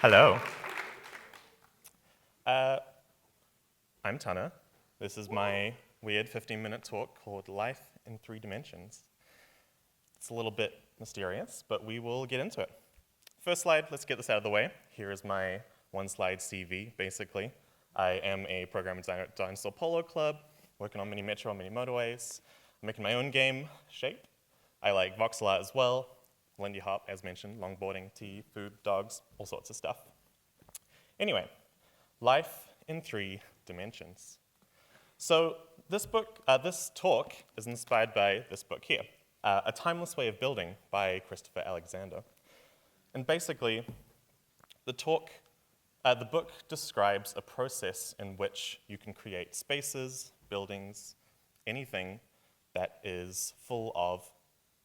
Hello. I'm Tana. This is my weird 15-minute talk called Life in Three Dimensions. It's a little bit mysterious, but we will get into it. First slide, let's get this out of the way. Here is my one-slide CV, basically. I am a programmer designer at Dinosaur Polo Club, working on mini metro, mini motorways. I'm making my own game, Shape. I like voxel art as well. Lindy Hop, as mentioned, longboarding, tea, food, dogs, all sorts of stuff. Anyway, life in three dimensions. So this talk is inspired by this book here, A Timeless Way of Building by Christopher Alexander. And basically, the book describes a process in which you can create spaces, buildings, anything that is full of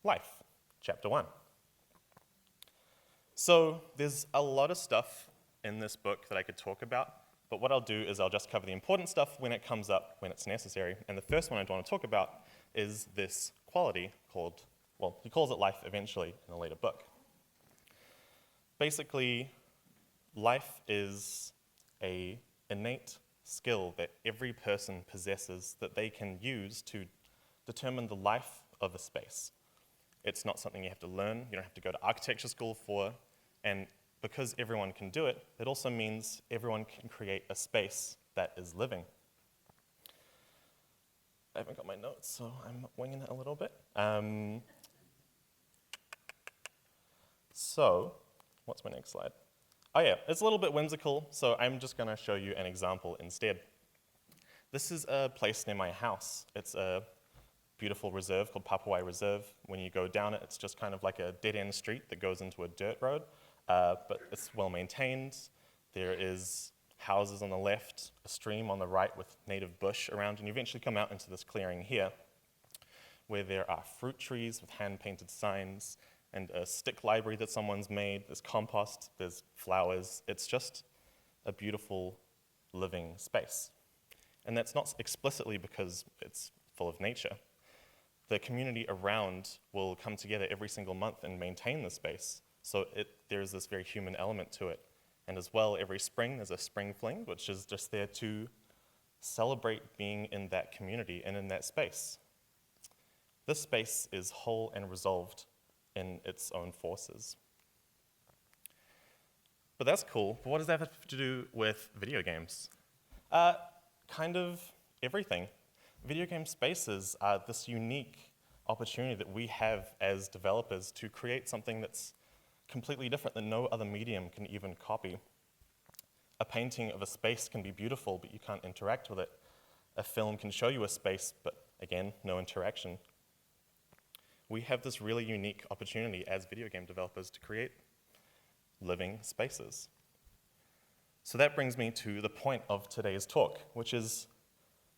life. Chapter 1. So there's a lot of stuff in this book that I could talk about, but what I'll do is I'll just cover the important stuff when it comes up, when it's necessary. And the first one I want to talk about is this quality called, well, he calls it life eventually in a later book. Basically, life is an innate skill that every person possesses that they can use to determine the life of a space. It's not something you have to learn, you don't have to go to architecture school for, and because everyone can do it, it also means everyone can create a space that is living. I haven't got my notes, so I'm winging it a little bit. So, what's my next slide? Oh yeah, it's a little bit whimsical, so I'm just going to show you an example instead. This is a place near my house. It's a beautiful reserve called Papawai Reserve. When you go down it, it's just kind of like a dead-end street that goes into a dirt road, but it's well maintained. There is houses on the left, a stream on the right with native bush around, and you eventually come out into this clearing here, where there are fruit trees with hand-painted signs, and a stick library that someone's made, there's compost, there's flowers. It's just a beautiful living space. And that's not explicitly because it's full of nature. The community around will come together every single month and maintain the space. So there's this very human element to it. And as well, every spring, there's a spring fling, which is just there to celebrate being in that community and in that space. This space is whole and resolved in its own forces. But that's cool. But what does that have to do with video games? Kind of everything. Video game spaces are this unique opportunity that we have as developers to create something that's completely different that no other medium can even copy. A painting of a space can be beautiful, but you can't interact with it. A film can show you a space, but again, no interaction. We have this really unique opportunity as video game developers to create living spaces. So that brings me to the point of today's talk, which is,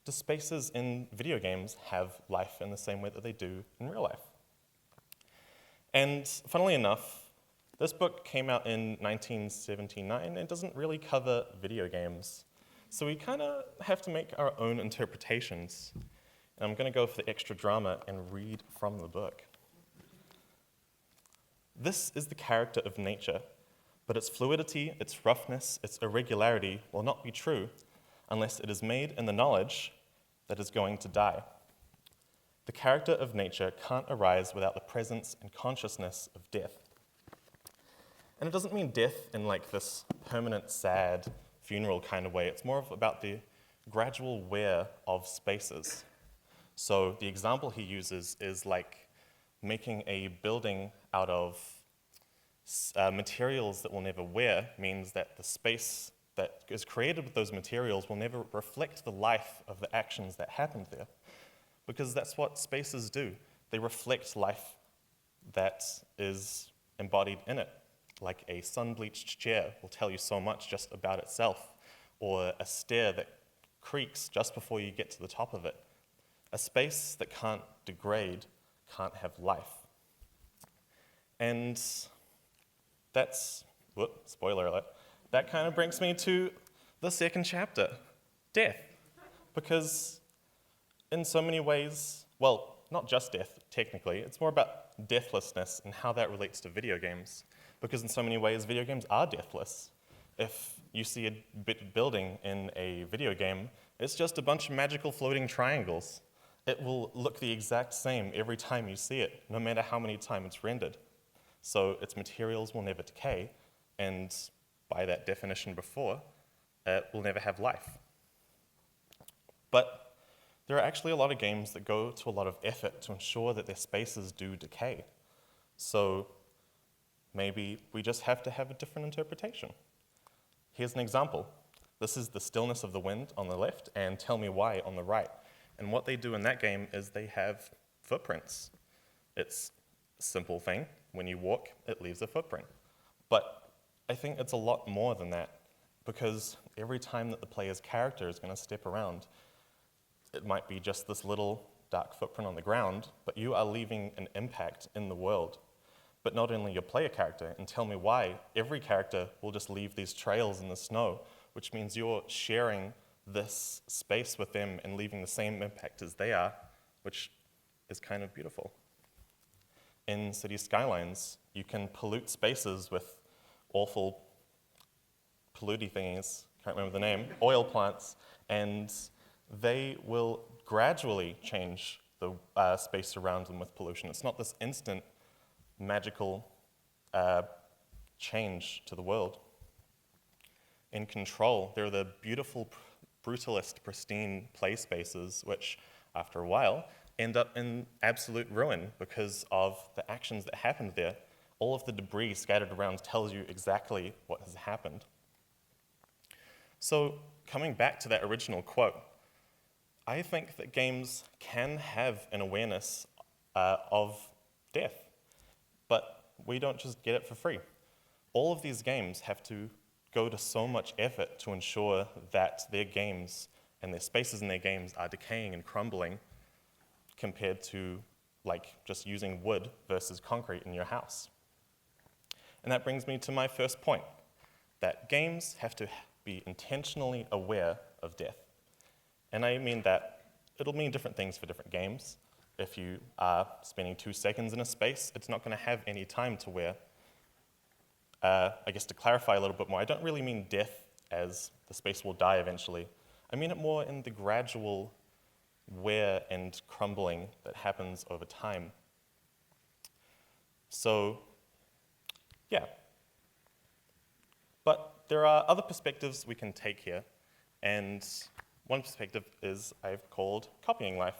do spaces in video games have life in the same way that they do in real life? And funnily enough, this book came out in 1979 and doesn't really cover video games. So we kind of have to make our own interpretations. And I'm going to go for the extra drama and read from the book. This is the character of nature, but its fluidity, its roughness, its irregularity will not be true unless it is made in the knowledge that is going to die. The character of nature can't arise without the presence and consciousness of death. And it doesn't mean death in like this permanent, sad, funeral kind of way. It's more about the gradual wear of spaces. So the example he uses is like making a building out of materials that will never wear means that the space that is created with those materials will never reflect the life of the actions that happened there. Because that's what spaces do. They reflect life that is embodied in it. Like a sun-bleached chair will tell you so much just about itself, or a stair that creaks just before you get to the top of it. A space that can't degrade can't have life. And that's, spoiler alert, that kind of brings me to the second chapter, death. Because in so many ways, well, not just death, technically, it's more about deathlessness and how that relates to video games. Because in so many ways, video games are deathless. If you see a building in a video game, it's just a bunch of magical floating triangles. It will look the exact same every time you see it, no matter how many times it's rendered. So its materials will never decay, and by that definition before, it will never have life. But there are actually a lot of games that go to a lot of effort to ensure that their spaces do decay. So maybe we just have to have a different interpretation. Here's an example. This is the stillness of the wind on the left and tell me why on the right. And what they do in that game is they have footprints. It's a simple thing. When you walk, it leaves a footprint. But I think it's a lot more than that, because every time that the player's character is going to step around, it might be just this little dark footprint on the ground, but you are leaving an impact in the world. But not only your player character, and tell me why, every character will just leave these trails in the snow, which means you're sharing this space with them and leaving the same impact as they are, which is kind of beautiful. In city skylines, you can pollute spaces with awful polluty thingies, can't remember the name, oil plants, and they will gradually change the space around them with pollution. It's not this instant magical change to the world. In Control, there are the beautiful, brutalist, pristine play spaces, which, after a while, end up in absolute ruin because of the actions that happened there. All of the debris scattered around tells you exactly what has happened. So, coming back to that original quote, I think that games can have an awareness of death, but we don't just get it for free. All of these games have to go to so much effort to ensure that their games and their spaces in their games are decaying and crumbling compared to like just using wood versus concrete in your house. And that brings me to my first point, that games have to be intentionally aware of death. And I mean that it'll mean different things for different games. If you are spending 2 seconds in a space, it's not going to have any time to wear. I guess to clarify a little bit more, I don't really mean death as the space will die eventually. I mean it more in the gradual wear and crumbling that happens over time. So, yeah. But there are other perspectives we can take here, and one perspective is I've called copying life.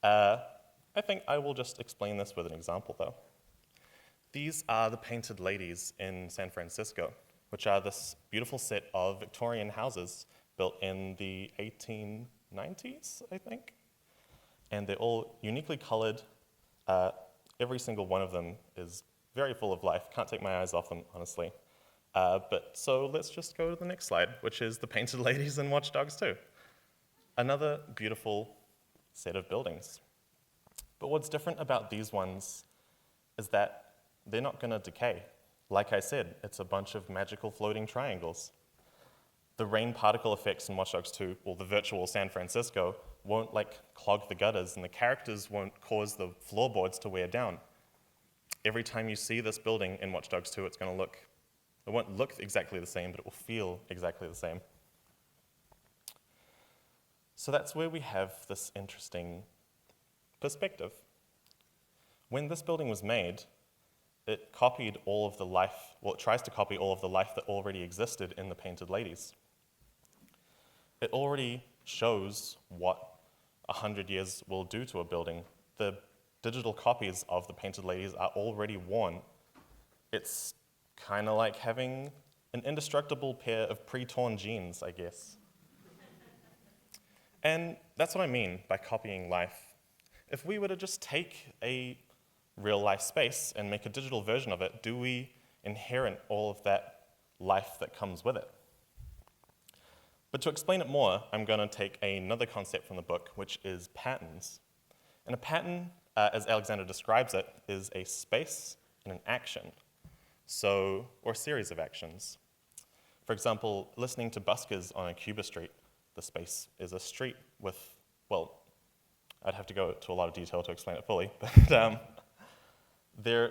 I think I will just explain this with an example, though. These are the painted ladies in San Francisco, which are this beautiful set of Victorian houses built in the 1890s, I think. And they're all uniquely colored. Every single one of them is very full of life. Can't take my eyes off them, honestly. So let's just go to the next slide, which is the painted ladies in Watch Dogs 2. Another beautiful set of buildings. But what's different about these ones is that they're not going to decay. Like I said, it's a bunch of magical floating triangles. The rain particle effects in Watch Dogs 2, or the virtual San Francisco, won't clog the gutters, and the characters won't cause the floorboards to wear down. Every time you see this building in Watch Dogs 2, it won't look exactly the same, but it will feel exactly the same. So that's where we have this interesting perspective. When this building was made, it copied all of the life, well, it tries to copy all of the life that already existed in the painted ladies. It already shows what 100 years will do to a building. The digital copies of the painted ladies are already worn. It's kind of like having an indestructible pair of pre-torn jeans, I guess. And that's what I mean by copying life. If we were to just take a real-life space and make a digital version of it, do we inherit all of that life that comes with it? But to explain it more, I'm going to take another concept from the book, which is patterns. And a pattern, as Alexander describes it, is a space and an action, or a series of actions. For example, listening to buskers on a Cuba street, the space is a street with, well, I'd have to go to a lot of detail to explain it fully, but there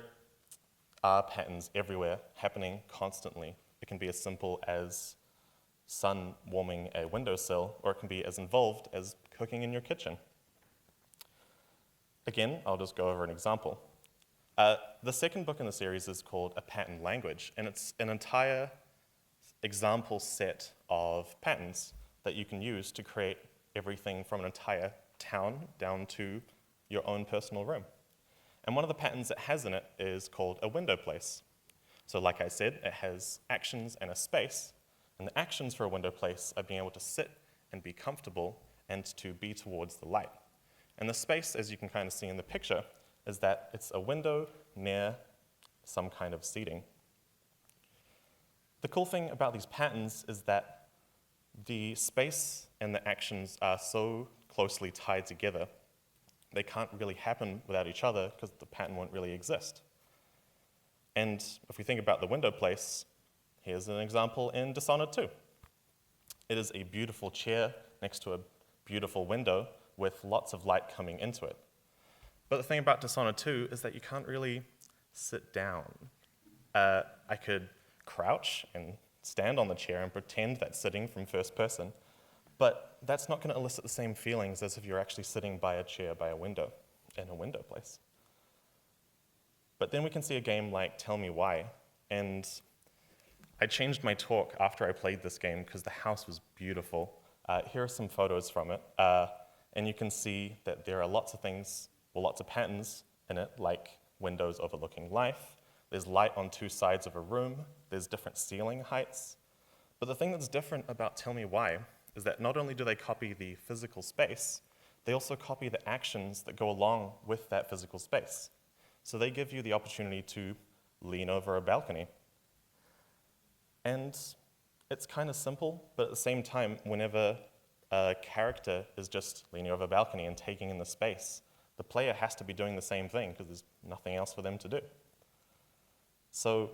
are patterns everywhere happening constantly. It can be as simple as sun warming a windowsill, or it can be as involved as cooking in your kitchen. Again, I'll just go over an example. The second book in the series is called A Pattern Language, and it's an entire example set of patterns that you can use to create everything from an entire town down to your own personal room. And one of the patterns it has in it is called a window place. So like I said, it has actions and a space, and the actions for a window place are being able to sit and be comfortable and to be towards the light. And the space, as you can kind of see in the picture, is that it's a window near some kind of seating. The cool thing about these patterns is that the space and the actions are so closely tied together, they can't really happen without each other because the pattern won't really exist. And if we think about the window place, here's an example in Dishonored 2. It is a beautiful chair next to a beautiful window with lots of light coming into it. But the thing about Dishonored 2 is that you can't really sit down. I could crouch and stand on the chair and pretend that's sitting from first person, but that's not going to elicit the same feelings as if you're actually sitting by a chair by a window in a window place. But then we can see a game like Tell Me Why, and I changed my talk after I played this game because the house was beautiful. Here are some photos from it, and you can see that there are lots of things, well, lots of patterns in it, like windows overlooking life. There's light on two sides of a room. There's different ceiling heights. But the thing that's different about Tell Me Why is that not only do they copy the physical space, they also copy the actions that go along with that physical space. So they give you the opportunity to lean over a balcony. And it's kind of simple, but at the same time, whenever a character is just leaning over a balcony and taking in the space, the player has to be doing the same thing because there's nothing else for them to do. So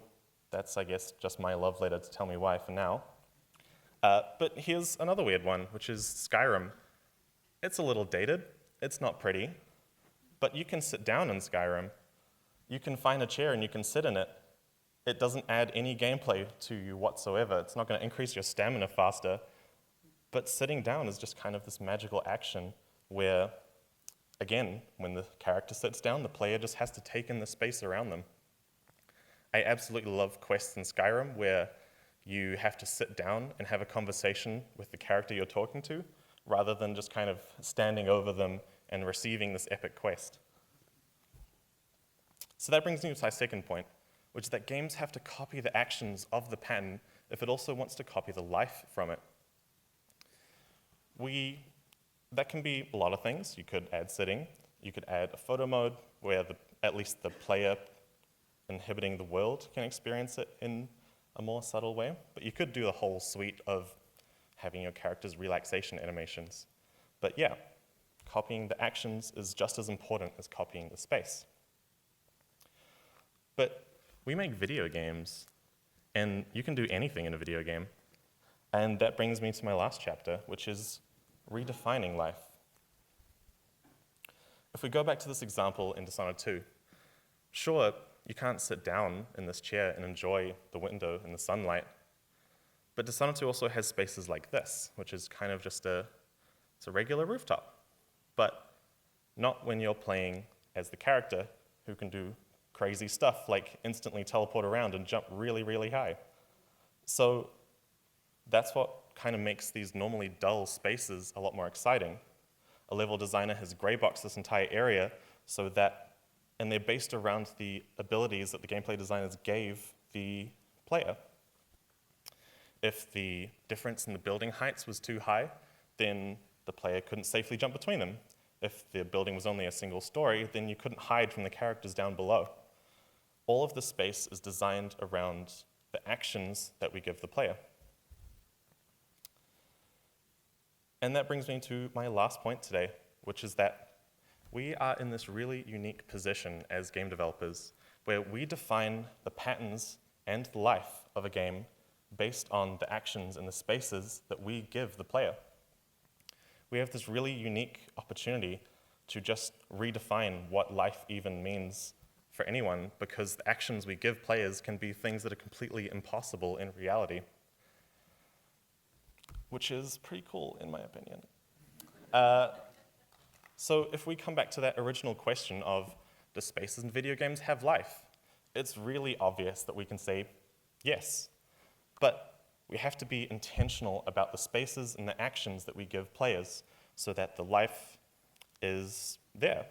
that's, I guess, just my love letter to Tell Me Why for now. But here's another weird one, which is Skyrim. It's a little dated, it's not pretty, but you can sit down in Skyrim. You can find a chair and you can sit in it. It doesn't add any gameplay to you whatsoever. It's not going to increase your stamina faster, but sitting down is just kind of this magical action where, again, when the character sits down, the player just has to take in the space around them. I absolutely love quests in Skyrim where you have to sit down and have a conversation with the character you're talking to, rather than just kind of standing over them and receiving this epic quest. So that brings me to my second point, which is that games have to copy the actions of the pattern if it also wants to copy the life from it. That can be a lot of things. You could add sitting. You could add a photo mode where at least the player inhabiting the world can experience it in a more subtle way. But you could do the whole suite of having your character's relaxation animations. But yeah, copying the actions is just as important as copying the space. But we make video games, and you can do anything in a video game. And that brings me to my last chapter, which is redefining life. If we go back to this example in Dishonored 2, sure, you can't sit down in this chair and enjoy the window and the sunlight, but Dishonored 2 also has spaces like this, which is kind of just it's a regular rooftop, but not when you're playing as the character who can do crazy stuff like instantly teleport around and jump really, really high. So that's what kind of makes these normally dull spaces a lot more exciting. A level designer has grayboxed this entire area so that, and they're based around the abilities that the gameplay designers gave the player. If the difference in the building heights was too high, then the player couldn't safely jump between them. If the building was only a single story, then you couldn't hide from the characters down below. All of the space is designed around the actions that we give the player. And that brings me to my last point today, which is that we are in this really unique position as game developers where we define the patterns and the life of a game based on the actions and the spaces that we give the player. We have this really unique opportunity to just redefine what life even means for anyone because the actions we give players can be things that are completely impossible in reality, which is pretty cool in my opinion. So if we come back to that original question of, do spaces in video games have life? It's really obvious that we can say yes, but we have to be intentional about the spaces and the actions that we give players so that the life is there.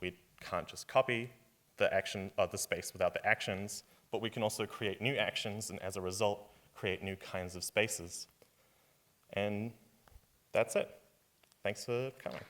We can't just copy the action of the space without the actions, but we can also create new actions and as a result, create new kinds of spaces. And that's it. Thanks for coming.